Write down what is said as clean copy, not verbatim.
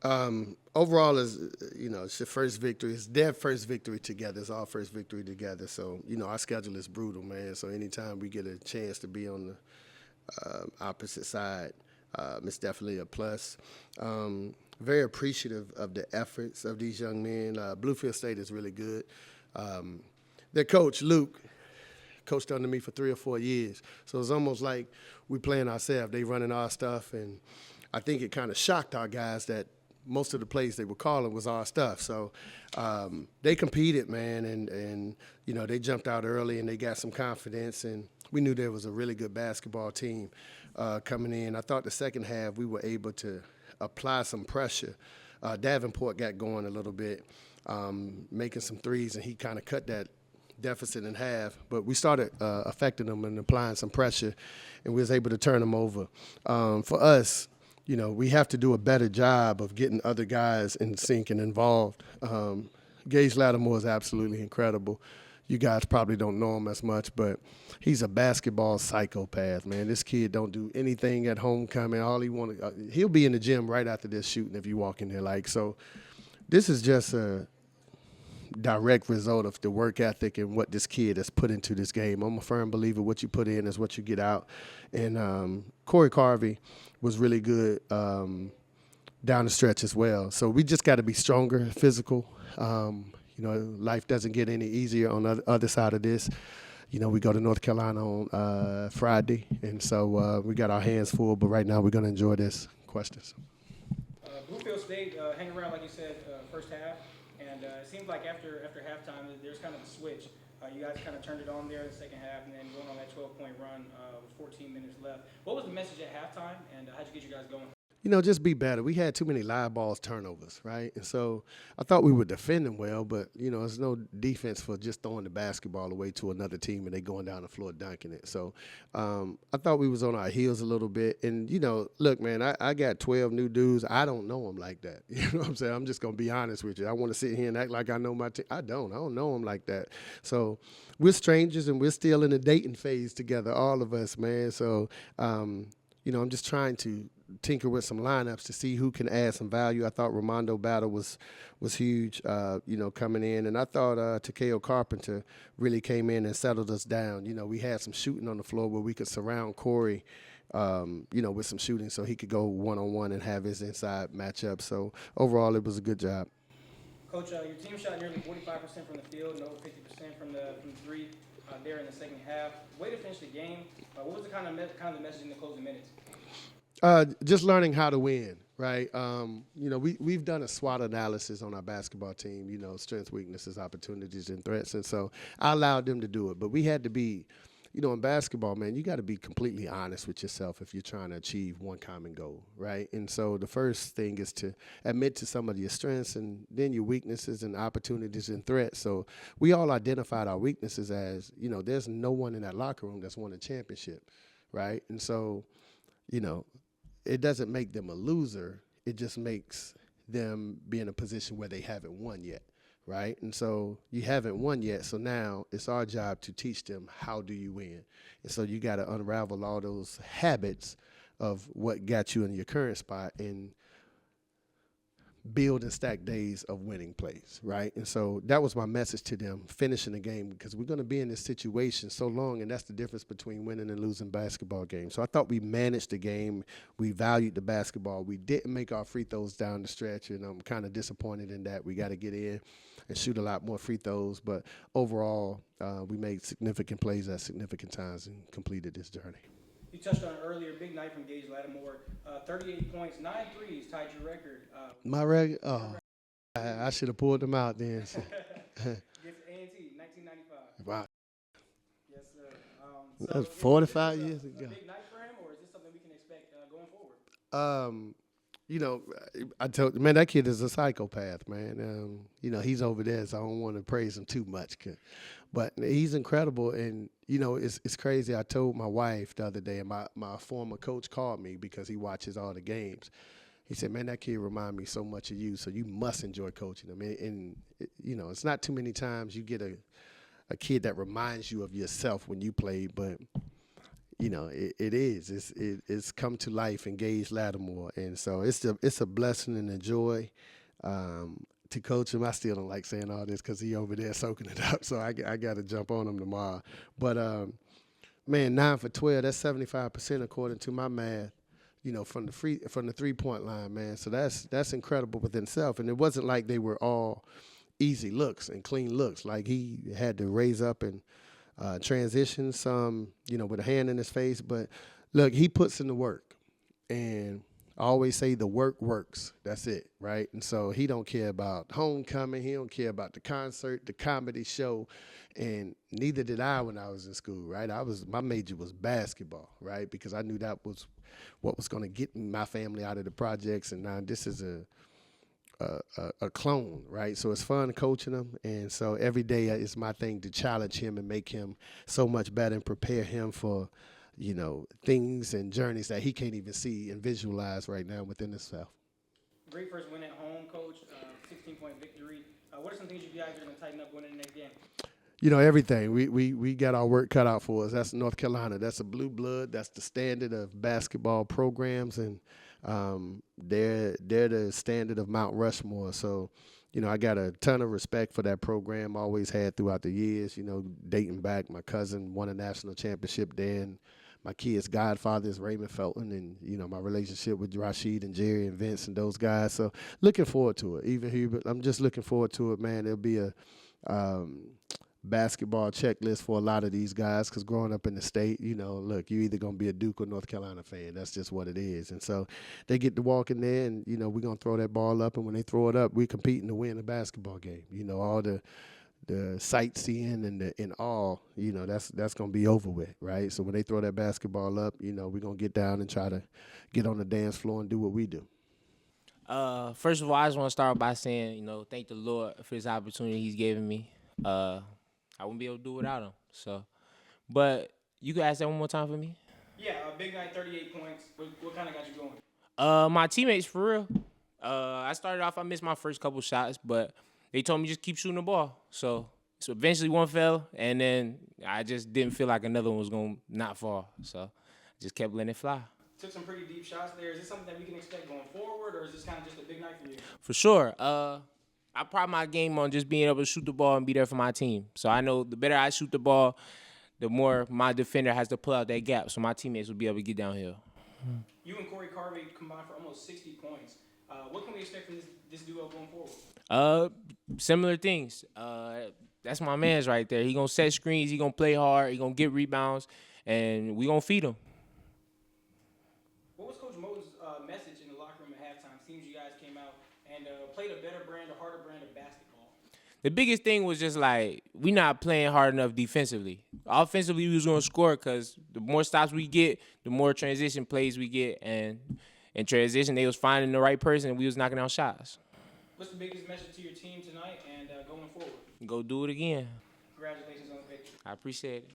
Overall, it's your first victory. It's their first victory together. It's our first victory together. So, our schedule is brutal, man. So anytime we get a chance to be on the opposite side, it's definitely a plus. Very appreciative of the efforts of these young men. Bluefield State is really good. Their coach, Luke, coached under me for 3 or 4 years. So it's almost like we playing ourselves. They running our stuff, and I think it kind of shocked our guys that most of the plays they were calling was our stuff. So they competed, man, and they jumped out early and they got some confidence, and we knew there was a really good basketball team coming in. I thought the second half we were able to apply some pressure. Davenport got going a little bit, making some threes, and he kind of cut that deficit in half. But we started affecting them and applying some pressure, and we was able to turn them over. For us, we have to do a better job of getting other guys in sync and involved. Gage Lattimore is absolutely incredible. You guys probably don't know him as much, but he's a basketball psychopath, man. This kid don't do anything at homecoming. All he wanted, he'll be in the gym right after this shooting if you walk in there. So this is just a direct result of the work ethic and what this kid has put into this game. I'm a firm believer what you put in is what you get out. And Corey Carvey was really good down the stretch as well. So we just got to be stronger, physical. Life doesn't get any easier on the other side of this. We go to North Carolina on Friday, and so we got our hands full. But right now we're going to enjoy this. Questions? Bluefield State hang around, like you said, first half. And it seems like after halftime, there's kind of a switch. You guys kind of turned it on there in the second half, and then going on that 12-point run with 14 minutes left. What was the message at halftime, and how'd you get you guys going? Just be better. We had too many live balls turnovers, right? And so I thought we were defending well, but, there's no defense for just throwing the basketball away to another team and they going down the floor dunking it. So I thought we was on our heels a little bit. And, look, man, I got 12 new dudes. I don't know them like that. You know what I'm saying? I'm just going to be honest with you. I want to sit here and act like I know my team. I don't know them like that. So we're strangers and we're still in the dating phase together, all of us, man. So, I'm just trying to tinker with some lineups to see who can add some value. I thought Ramondo Battle was huge, coming in. And I thought Takeo Carpenter really came in and settled us down. We had some shooting on the floor where we could surround Corey, with some shooting so he could go one-on-one and have his inside matchup. So overall, it was a good job. Coach, your team shot nearly 45% from the field and over 50% from three there in the second half. Way to finish the game. What was the kind of the message in the closing minutes? Just learning how to win, right? We've done a SWOT analysis on our basketball team, strengths, weaknesses, opportunities, and threats. And so I allowed them to do it. But we had to be, in basketball, man, you got to be completely honest with yourself if you're trying to achieve one common goal, right? And so the first thing is to admit to some of your strengths and then your weaknesses and opportunities and threats. So we all identified our weaknesses as, there's no one in that locker room that's won a championship, right? And so, it doesn't make them a loser. It just makes them be in a position where they haven't won yet, right? And so you haven't won yet, so now it's our job to teach them how do you win. And so you got to unravel all those habits of what got you in your current spot and build and stack days of winning plays, right? And so that was my message to them, finishing the game, because we're going to be in this situation so long, and that's the difference between winning and losing basketball games. So I thought we managed the game. We valued the basketball. We didn't make our free throws down the stretch, and I'm kind of disappointed in that. We got to get in and shoot a lot more free throws. But overall, we made significant plays at significant times and completed this journey. You touched on it earlier, big night from Gage Lattimore, 38 points, 9 threes, tied your record. My record? Oh, I should have pulled them out then. Against A&T, 1995. Wow. Yes, sir. That was 45 years ago. A big night for him, or is this something we can expect going forward? I told man, that kid is a psychopath, man. He's over there, so I don't want to praise him too much. But he's incredible, and, it's crazy. I told my wife the other day, and my former coach called me because he watches all the games. He said, man, that kid remind me so much of you, so you must enjoy coaching him. And it's not too many times you get a kid that reminds you of yourself when you play, but it is. It's come to life in Gage Lattimore, and so it's a blessing and a joy to coach him. I still don't like saying all this because he over there soaking it up, so I got to jump on him tomorrow. But man, 9 for 12, that's 75% according to my math. From the 3-point line, man. So that's incredible within itself. And it wasn't like they were all easy looks and clean looks. Like he had to raise up and transition some, with a hand in his face. But look, he puts in the work, and I always say the work works. That's it, right? And so he don't care about homecoming. He don't care about the concert, the comedy show, and neither did I when I was in school, right? My major was basketball, right? Because I knew that was what was going to get my family out of the projects, and now this is a clone, right? So it's fun coaching him, and so every day it's my thing to challenge him and make him so much better and prepare him for things and journeys that he can't even see and visualize right now within himself. Great first win at home, Coach. 16-point victory. What are some things you guys are going to tighten up winning the next game? Everything. We got our work cut out for us. That's North Carolina. That's a blue blood. That's the standard of basketball programs, and they're the standard of Mount Rushmore. So, I got a ton of respect for that program. Always had throughout the years. Dating back, my cousin won a national championship there, and my kid's godfather is Raymond Felton, and my relationship with Rashid and Jerry and Vince and those guys. So looking forward to it. Even Hubert, I'm just looking forward to it, man. It'll be a basketball checklist for a lot of these guys, because growing up in the state, look, you're either going to be a Duke or North Carolina fan. That's just what it is. And so they get to walk in there, and, we're going to throw that ball up, and when they throw it up, we're competing to win a basketball game. All the sightseeing and all, that's going to be over with, right? So when they throw that basketball up, we're going to get down and try to get on the dance floor and do what we do. First of all, I just want to start by saying, thank the Lord for this opportunity He's given me. I wouldn't be able to do without him. So, but you can ask that one more time for me. Yeah, big night, 38 points. What kind of got you going? My teammates, for real. I started off, I missed my first couple shots, but they told me just keep shooting the ball. So eventually one fell, and then I just didn't feel like another one was going to not fall. So I just kept letting it fly. Took some pretty deep shots there. Is this something that we can expect going forward, or is this kind of just a big night for you? For sure. I pride my game on just being able to shoot the ball and be there for my team. So I know the better I shoot the ball, the more my defender has to pull out that gap, so my teammates will be able to get downhill. You and Corey Carvey combined for almost 60 points. What can we expect from this duo going forward? Similar things. That's my man's right there. He gonna set screens. He gonna play hard. He gonna get rebounds, and we gonna feed him. What was Coach Moton's message in the locker room at halftime? Seems you guys came out and played a better brand, a harder brand of basketball. The biggest thing was just like, we not playing hard enough defensively. Offensively, we was going to score because the more stops we get, the more transition plays we get. And in transition, they was finding the right person, and we was knocking down shots. What's the biggest message to your team tonight and going forward? Go do it again. Congratulations on the victory. I appreciate it.